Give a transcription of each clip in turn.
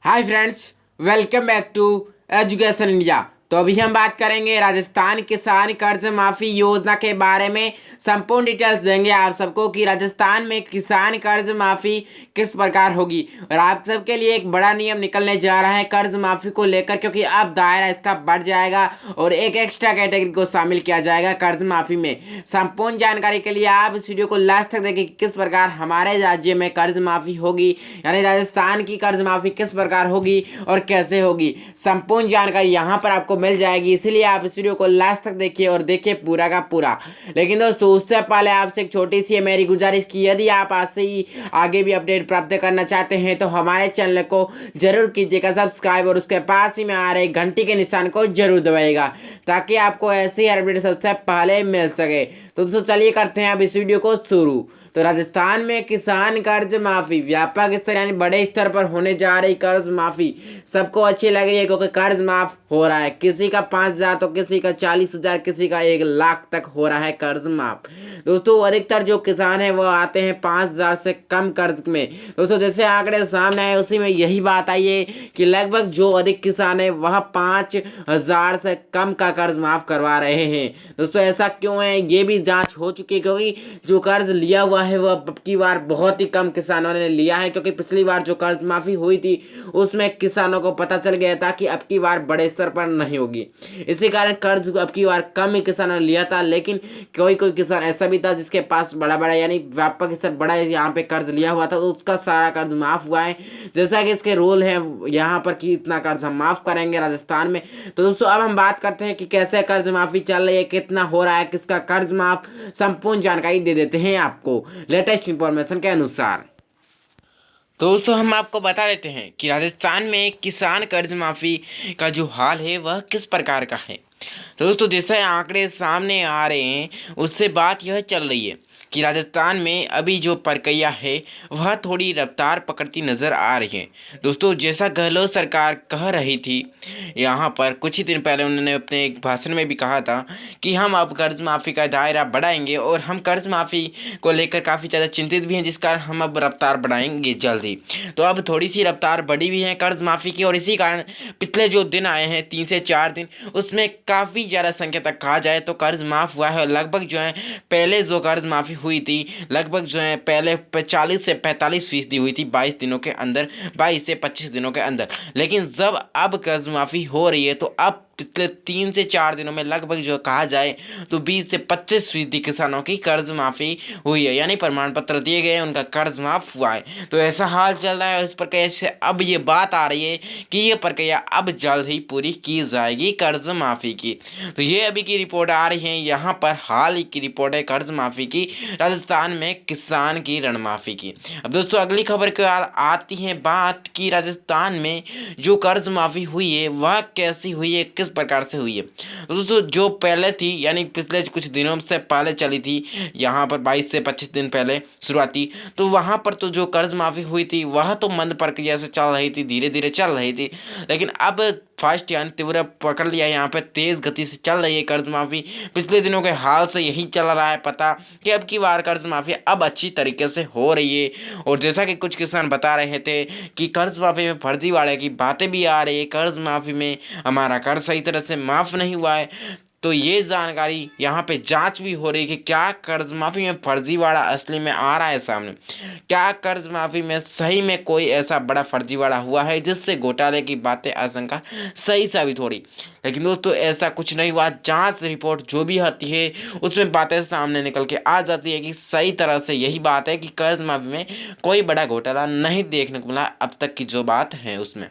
Hi friends, welcome back to education India. तो अभी हम बात करेंगे राजस्थान किसान कर्ज माफ़ी योजना के बारे में। संपूर्ण डिटेल्स देंगे आप सबको कि राजस्थान में किसान कर्ज माफ़ी किस प्रकार होगी। और आप सबके लिए एक बड़ा नियम निकलने जा रहा है कर्ज माफ़ी को लेकर, क्योंकि अब दायरा इसका बढ़ जाएगा और एक एक्स्ट्रा कैटेगरी को शामिल किया जाएगा कर्ज माफ़ी में। संपूर्ण जानकारी के लिए आप इस वीडियो को लास्ट तक देखें कि किस प्रकार हमारे राज्य में कर्ज माफ़ी होगी, यानी राजस्थान की कर्ज माफ़ी किस प्रकार होगी और कैसे होगी। संपूर्ण जानकारी यहाँ पर आपको मिल जाएगी, इसीलिए आप इस वीडियो को लास्ट तक देखिए और देखिए पूरा का पूरा। लेकिन दोस्तों, उससे पहले आपसे एक छोटी सी मेरी गुजारिश की यदि आप आज से ही आगे भी अपडेट प्राप्त करना चाहते हैं तो हमारे चैनल को जरूर कीजिएगा सब्सक्राइब और उसके पास ही में आ रहे घंटी के निशान को जरूर दबाइएगा ताकि आपको ऐसी अपडेट सबसे पहले मिल सके। तो दोस्तों चलिए करते हैं अब इस वीडियो को शुरू। तो राजस्थान में किसान कर्ज माफी व्यापक स्तर यानी बड़े स्तर पर होने जा रही कर्ज माफी सबको अच्छी लग रही है, क्योंकि कर्ज माफ हो रहा है। किसी का 5,000 तो किसी का 40,000, किसी का 1,00,000 तक हो रहा है कर्ज माफ। दोस्तों अधिकतर जो किसान है वो आते हैं 5,000 से कम कर्ज में। दोस्तों जैसे आंकड़े सामने आए उसी में यही बात आई है कि लगभग जो अधिक किसान है वह 5,000 से कम का कर्ज माफ करवा रहे हैं। दोस्तों ऐसा क्यों है, ये भी जांच हो चुकी है, क्योंकि जो कर्ज लिया हुआ है वह अब की बार बहुत ही कम किसानों ने लिया है। क्योंकि पिछली बार जो कर्ज माफी हुई थी उसमें किसानों को पता चल गया था कि अब की बार बड़े स्तर पर नहीं होगी, इसी कारण कर्ज अब की बार कम ही किसानों ने लिया था। लेकिन कोई कोई किसान ऐसा भी था जिसके पास बड़ा बड़ा यानी व्यापक स्तर बड़ा यहाँ पे कर्ज लिया हुआ था, तो उसका सारा कर्ज माफ हुआ है। जैसा कि इसके रूल है यहाँ पर कि इतना कर्ज हम माफ करेंगे राजस्थान में। तो दोस्तों अब हम बात करते हैं कि कैसे कर्ज माफी चल रही है, कितना हो रहा है, किसका कर्ज माफ, संपूर्ण जानकारी दे देते हैं आपको लेटेस्ट इंफॉर्मेशन के अनुसार। दोस्तों हम आपको बता देते हैं कि राजस्थान में किसान कर्ज माफी का जो हाल है वह किस प्रकार का है। तो दोस्तों जैसे आंकड़े सामने आ रहे हैं उससे बात यह चल रही है कि राजस्थान में अभी जो प्रक्रिया है वह थोड़ी रफ्तार पकड़ती नज़र आ रही है। दोस्तों जैसा गहलोत सरकार कह रही थी, यहाँ पर कुछ ही दिन पहले उन्होंने अपने एक भाषण में भी कहा था कि हम अब कर्ज माफ़ी का दायरा बढ़ाएंगे और हम कर्ज माफ़ी को लेकर काफ़ी ज़्यादा चिंतित भी हैं, जिस कारण हम अब रफ्तार बढ़ाएंगे जल्द ही। तो अब थोड़ी सी रफ्तार बढ़ी हुई है कर्ज माफ़ी की, और इसी कारण पिछले जो दिन आए हैं 3 से 4 दिन, उसमें काफ़ी ज़्यादा संख्या तक कहा जाए तो कर्ज माफ़ हुआ है। और लगभग जो है पहले जो कर्ज माफ़ी हुई थी लगभग जो है पहले 40 से 45% हुई थी 22 दिनों के अंदर, 22 से 25 दिनों के अंदर। लेकिन जब अब कर्ज माफ़ी हो रही है तो अब पिछले 3 से 4 दिनों में लगभग जो कहा जाए तो 20 से 25% किसानों की कर्ज माफ़ी हुई है, यानी प्रमाण पत्र दिए गए हैं, उनका कर्ज माफ हुआ है। तो ऐसा हाल चल रहा है। इस प्रक्रिया से अब ये बात आ रही है कि ये प्रक्रिया अब जल्द ही पूरी की जाएगी कर्ज माफ़ी की। तो ये अभी की रिपोर्ट आ रही है, यहाँ पर हाल ही की रिपोर्ट है कर्ज माफ़ी की, राजस्थान में किसान की ऋण माफ़ी की। अब दोस्तों अगली खबर की ओर आती है बात कि राजस्थान में जो कर्ज माफ़ी हुई है वह कैसी हुई है, किस प्रकार से हुई है। तो दोस्तों जो पहले थी यानी पिछले कुछ दिनों से पहले चली थी, यहाँ पर 22 से 25 दिन पहले शुरुआती, तो वहाँ पर तो जो कर्ज माफ़ी हुई थी वह तो मंद प्रक्रिया से चल रही थी, धीरे धीरे चल रही थी। लेकिन अब फास्ट यानी तीव्र पकड़ लिया, यहाँ पे तेज़ गति से चल रही है कर्ज माफ़ी। पिछले दिनों के हाल से यही चल रहा है पता कि अब की बार कर्ज माफ़ी अब अच्छी तरीके से हो रही है। और जैसा कि कुछ किसान बता रहे थे कि कर्ज माफ़ी में फर्जीवाड़े की बातें भी आ रही है, कर्ज माफ़ी में हमारा कर्ज सही तरह से माफ़ नहीं हुआ है। तो ये जानकारी यहाँ पे जांच भी हो रही है कि क्या कर्ज माफ़ी में फर्जीवाड़ा असली में आ रहा है सामने, क्या कर्ज माफ़ी में सही में कोई ऐसा बड़ा फर्जीवाड़ा हुआ है जिससे घोटाले की बातें आशंका सही साबित हो रही। लेकिन दोस्तों ऐसा कुछ नहीं हुआ। जांच रिपोर्ट जो भी आती है उसमें बातें सामने निकल के आ जाती है कि सही तरह से यही बात है कि कर्ज माफ़ी में कोई बड़ा घोटाला नहीं देखने को मिला अब तक की जो बात है उसमें।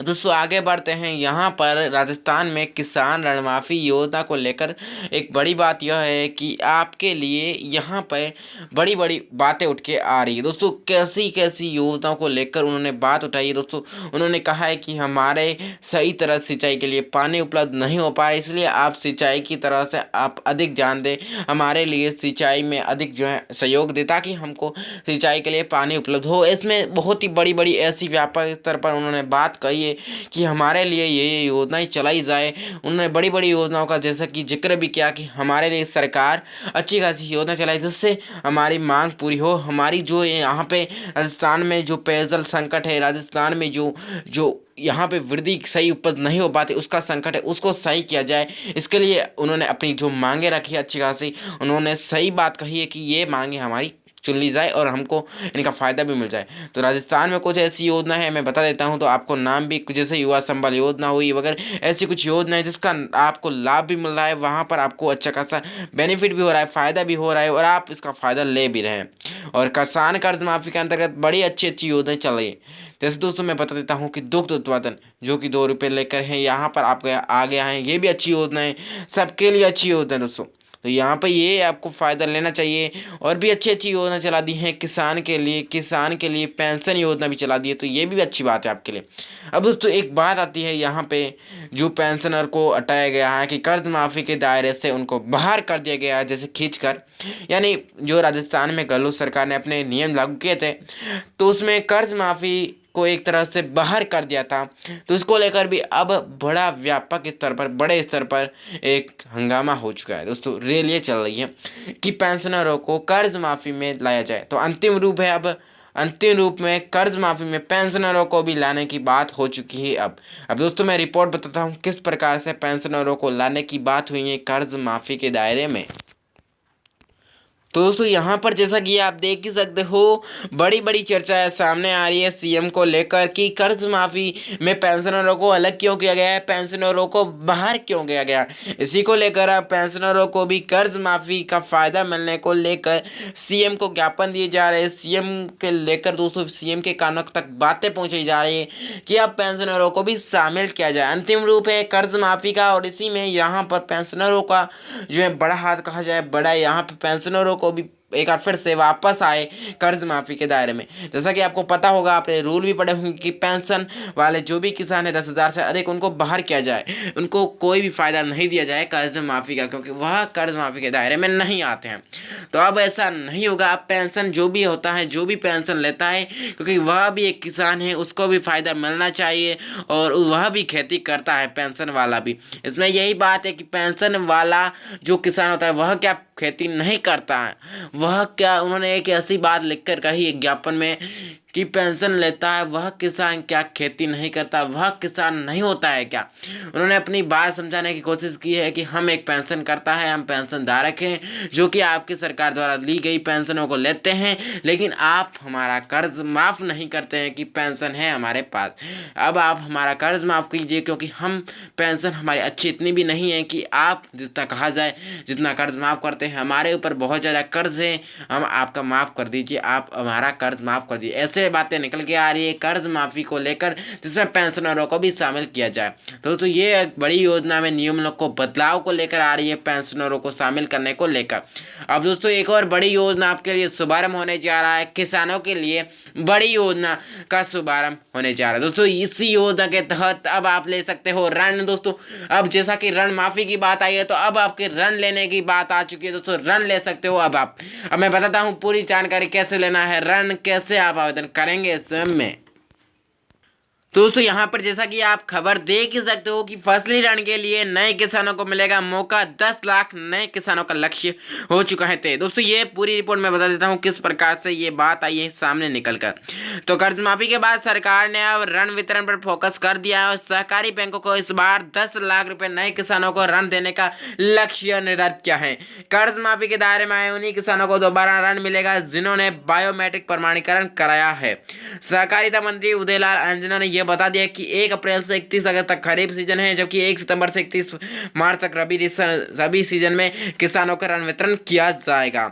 दोस्तों आगे बढ़ते हैं। यहाँ पर राजस्थान में किसान ऋण माफ़ी योजना को लेकर एक बड़ी बात यह है कि आपके लिए यहाँ पर बड़ी बड़ी बातें उठ के आ रही है। दोस्तों कैसी कैसी योजनाओं को लेकर उन्होंने बात उठाई है। दोस्तों उन्होंने कहा है कि हमारे सही तरह सिंचाई के लिए पानी उपलब्ध नहीं हो पा रहा, इसलिए आप सिंचाई की तरह से आप अधिक ध्यान दें, हमारे लिए सिंचाई में अधिक जो है सहयोग दें ताकि हमको सिंचाई के लिए पानी उपलब्ध हो। इसमें बहुत ही बड़ी बड़ी ऐसी व्यापक स्तर पर उन्होंने बात बात कही है कि हमारे लिए ये योजनाएं चलाई जाए। उन्होंने बड़ी बड़ी योजनाओं का जैसा कि जिक्र भी किया कि हमारे लिए सरकार अच्छी खासी योजना चलाई जिससे हमारी मांग पूरी हो। हमारी जो यहाँ पे राजस्थान में जो पेयजल संकट है, राजस्थान में जो जो यहाँ पे वृद्धि सही उपज नहीं हो पाती उसका संकट है, उसको सही किया जाए। इसके लिए उन्होंने अपनी जो मांगे रखी है अच्छी खासी, उन्होंने सही बात कही है कि ये मांगे हमारी चुन ली जाए और हमको इनका फ़ायदा भी मिल जाए। तो राजस्थान में कुछ ऐसी योजना है, मैं बता देता हूँ तो आपको नाम भी, जैसे युवा संबल योजना हुई वगैरह, ऐसी कुछ योजना है जिसका आपको लाभ भी मिल रहा है, वहाँ पर आपको अच्छा खासा बेनिफिट भी हो रहा है, फ़ायदा भी हो रहा है और आप इसका फ़ायदा ले भी रहे हैं। और किसान कर्ज माफ़ी के अंतर्गत बड़ी अच्छी अच्छी योजनाएं चल रही है। जैसे दोस्तों मैं बता देता हूँ कि दुग्ध उत्पादन जो कि 2 रुपये लेकर है, यहाँ पर आप आ गया है, ये भी अच्छी योजना है, सबके लिए अच्छी योजना है दोस्तों। तो यहाँ पर ये आपको फ़ायदा लेना चाहिए। और भी अच्छी अच्छी योजना चला दी है किसान के लिए पेंशन योजना भी चला दी है, तो ये भी अच्छी बात है आपके लिए। अब दोस्तों एक बात आती है यहाँ पे, जो पेंशनर को हटाया गया है कि कर्ज माफ़ी के दायरे से उनको बाहर कर दिया गया है, जैसे खींचकर, यानी जो राजस्थान में गहलोत सरकार ने अपने नियम लागू किए थे तो उसमें कर्ज माफ़ी को एक तरह से बाहर कर दिया था, तो इसको लेकर भी अब बड़ा व्यापक स्तर पर, बड़े स्तर पर एक हंगामा हो चुका है दोस्तों। रेल ये चल रही है कि पेंशनरों को कर्ज माफ़ी में लाया जाए, तो अंतिम रूप है अब, अंतिम रूप में कर्ज माफ़ी में पेंशनरों को भी लाने की बात हो चुकी है। अब दोस्तों मैं रिपोर्ट बताता हूँ किस प्रकार से पेंशनरों को लाने की बात हुई है कर्ज माफ़ी के दायरे में। तो दोस्तों यहाँ पर जैसा कि आप देख ही सकते हो, बड़ी बड़ी चर्चा सामने आ रही है सीएम को लेकर कि कर्ज माफ़ी में पेंशनरों को अलग क्यों किया गया है, पेंशनरों को बाहर क्यों किया गया। इसी को लेकर अब पेंशनरों को भी कर्ज माफ़ी का फ़ायदा मिलने को लेकर सीएम को ज्ञापन दिए जा रहे हैं। सीएम के लेकर दोस्तों, सीएम के कानों तक बातें पहुँचाई जा रही है कि अब पेंशनरों को भी शामिल किया जाए। अंतिम रूप है कर्ज माफ़ी का, और इसी में यहाँ पर पेंशनरों का जो है बड़ा हाथ कहा जाए, बड़ा यहाँ पर पेंशनरों को भी एक बार फिर से वापस आए कर्ज माफी के दायरे में। जैसा कि आपको पता होगा, आपने रूल भी पढ़े होंगे कि पेंशन वाले जो भी किसान है 10,000 से अधिक, उनको बाहर किया जाए, उनको कोई भी फायदा नहीं दिया जाए कर्ज माफी का, क्योंकि वह कर्ज माफी के दायरे में नहीं आते हैं। तो अब ऐसा नहीं होगा। अब पेंशन जो भी होता है, जो भी पेंशन लेता है, क्योंकि वह भी एक किसान है, उसको भी फायदा मिलना चाहिए और वह भी खेती करता है, पेंशन वाला भी। इसमें यही बात है कि पेंशन वाला जो किसान होता है वह क्या खेती नहीं करता है, वह क्या, उन्होंने एक ऐसी बात लिखकर कही एक ज्ञापन में कि पेंशन लेता है वह किसान क्या खेती नहीं करता, वह किसान नहीं होता है क्या। उन्होंने अपनी बात समझाने की कोशिश की है कि हम एक पेंशन करता है, हम पेंशन धारक हैं जो कि आपकी सरकार द्वारा ली गई पेंशनों को लेते हैं, लेकिन आप हमारा कर्ज माफ़ नहीं करते हैं कि पेंशन है हमारे पास। अब आप हमारा कर्ज माफ़ कीजिए, क्योंकि हम पेंशन हमारी अच्छी इतनी भी नहीं है कि आप जितना कहा जाए जितना कर्ज माफ़ करते हैं, हमारे ऊपर बहुत ज़्यादा कर्ज है, हम आपका माफ़ कर दीजिए, आप हमारा कर्ज माफ़ कर दीजिए। ऐसे बातें निकल के आ रही है कर्ज माफ़ी को लेकर, जिसमें पेंशनरों को भी शामिल किया जाए। तो ये एक बड़ी योजना में नियमों को बदलाव को लेकर आ रही है, पेंशनरों को शामिल करने को लेकर। अब दोस्तों एक और बड़ी योजना आपके लिए शुभारंभ होने जा रहा है, किसानों के लिए बड़ी योजना का शुभारंभ होने जा रहा है दोस्तों। इसी योजना के तहत अब आप ले सकते हो ऋण दोस्तों। अब जैसा कि ऋण माफ़ी की बात आई है, तो अब आपके ऋण लेने की बात आ चुकी है दोस्तों, ऋण ले सकते हो अब आप। अब मैं बताता हूँ पूरी जानकारी कैसे लेना है ऋण, कैसे आप आवेदन करेंगे इस में। दोस्तों यहाँ पर जैसा कि आप खबर देख ही सकते हो कि फसली ऋण के लिए नए किसानों को मिलेगा मौका, 10 लाख नए किसानों का लक्ष्य हो चुका है तय। दोस्तों ये पूरी रिपोर्ट में बता देता हूँ किस प्रकार से ये बात आई है सामने निकल कर। तो कर्ज माफी के बाद सरकार ने अब ऋण वितरण पर फोकस कर दिया है और सहकारी बैंकों को इस बार 10 लाख रुपए नए किसानों को ऋण देने का लक्ष्य निर्धारित किया है। कर्ज माफी के दायरे में आए उन्हीं किसानों को दोबारा ऋण मिलेगा जिन्होंने बायोमेट्रिक प्रमाणीकरण कराया है। सहकारिता मंत्री उदयलाल अंजना ने यह बता दिया कि 1 अप्रैल से 31 अगस्त तक खरीफ सीजन है, जबकि 1 सितंबर से 31 मार्च तक रबी सीजन में किसानों का ऋण वितरण किया जाएगा।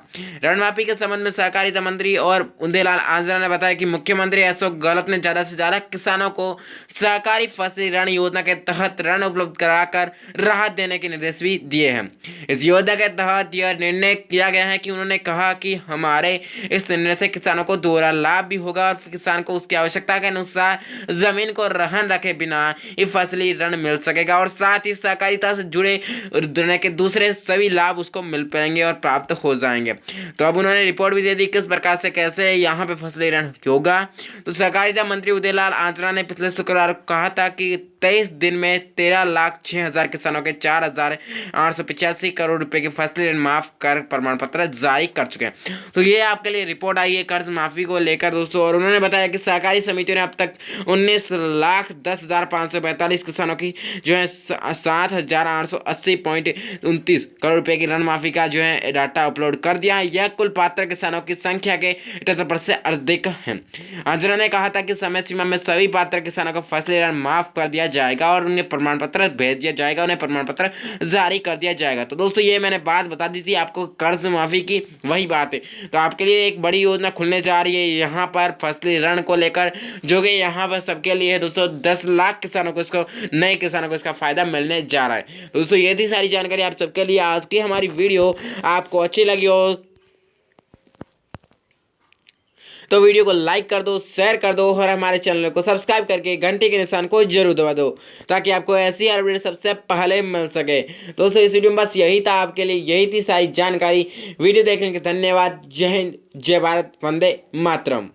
ऋण माफी के संबंध में सहकारिता मंत्री और उदयलाल आंजना ने बताया कि मुख्यमंत्री अशोक गहलोत ने ज्यादा से ज्यादा किसानों को सहकारी फसली ऋण योजना के तहत ऋण उपलब्ध कराकर राहत देने के निर्देश भी दिए हैं। इस योजना के तहत यह निर्णय किया गया है कि उन्होंने कहा कि हमारे इस निर्णय से किसानों को दोहरा लाभ भी होगा और किसान को उसकी आवश्यकता के अनुसार जमीन को रहन रखे बिना ये फसली ऋण मिल सकेगा और साथ ही सहकारिता से जुड़े दुनिया के दूसरे सभी लाभ उसको मिल पाएंगे और प्राप्त हो जाएंगे। तो अब उन्होंने रिपोर्ट भी दे दी किस प्रकार से कैसे यहाँ पे फसली ऋण होगा। तो सहकारिता मंत्री उदयलाल आंजना ने पिछले शुक्रवार को कहा था कि 23 दिन में 13,06,000 किसानों के 4,885 करोड़ रुपए के फसली ऋण माफ कर प्रमाण पत्र जारी कर चुके हैं। तो ये आपके लिए रिपोर्ट आई है कर्ज माफी को लेकर दोस्तों, और उन्होंने बताया कि सहकारी समितियों ने अब तक 19,10,542 किसानों की जो है 7,880.29 करोड़ रुपए की ऋण माफी का जो है डाटा अपलोड कर दिया है। यह कुल पात्र किसानों की संख्या के 78% से अधिक है। आंजना ने कहा था कि समय सीमा में सभी पात्र किसानों को फसली ऋण माफ कर दिया जाएगा और उन्हें प्रमाण पत्र भेज दिया जाएगा, उन्हें प्रमाण पत्र जारी कर दिया जाएगा। तो दोस्तों ये मैंने बात बता दी थी आपको कर्ज माफी की, वही बात है। तो आपके लिए एक बड़ी योजना खुलने जा रही है यहाँ पर फसली ऋण को लेकर, जो कि यहाँ पर सबके लिए दोस्तों 10 लाख किसानों को इसको नए किसानों को इसका फायदा मिलने जा रहा है। दोस्तों ये थी सारी जानकारी आप सबके लिए। आज की हमारी वीडियो आपको अच्छी लगी हो तो वीडियो को लाइक कर दो, शेयर कर दो और हमारे चैनल को सब्सक्राइब करके घंटी के निशान को जरूर दबा दो ताकि आपको ऐसी हर वीडियो सबसे पहले मिल सके। दोस्तों इस वीडियो में बस यही था आपके लिए, यही थी सारी जानकारी। वीडियो देखने के धन्यवाद। जय हिंद, जय भारत, वंदे मातरम।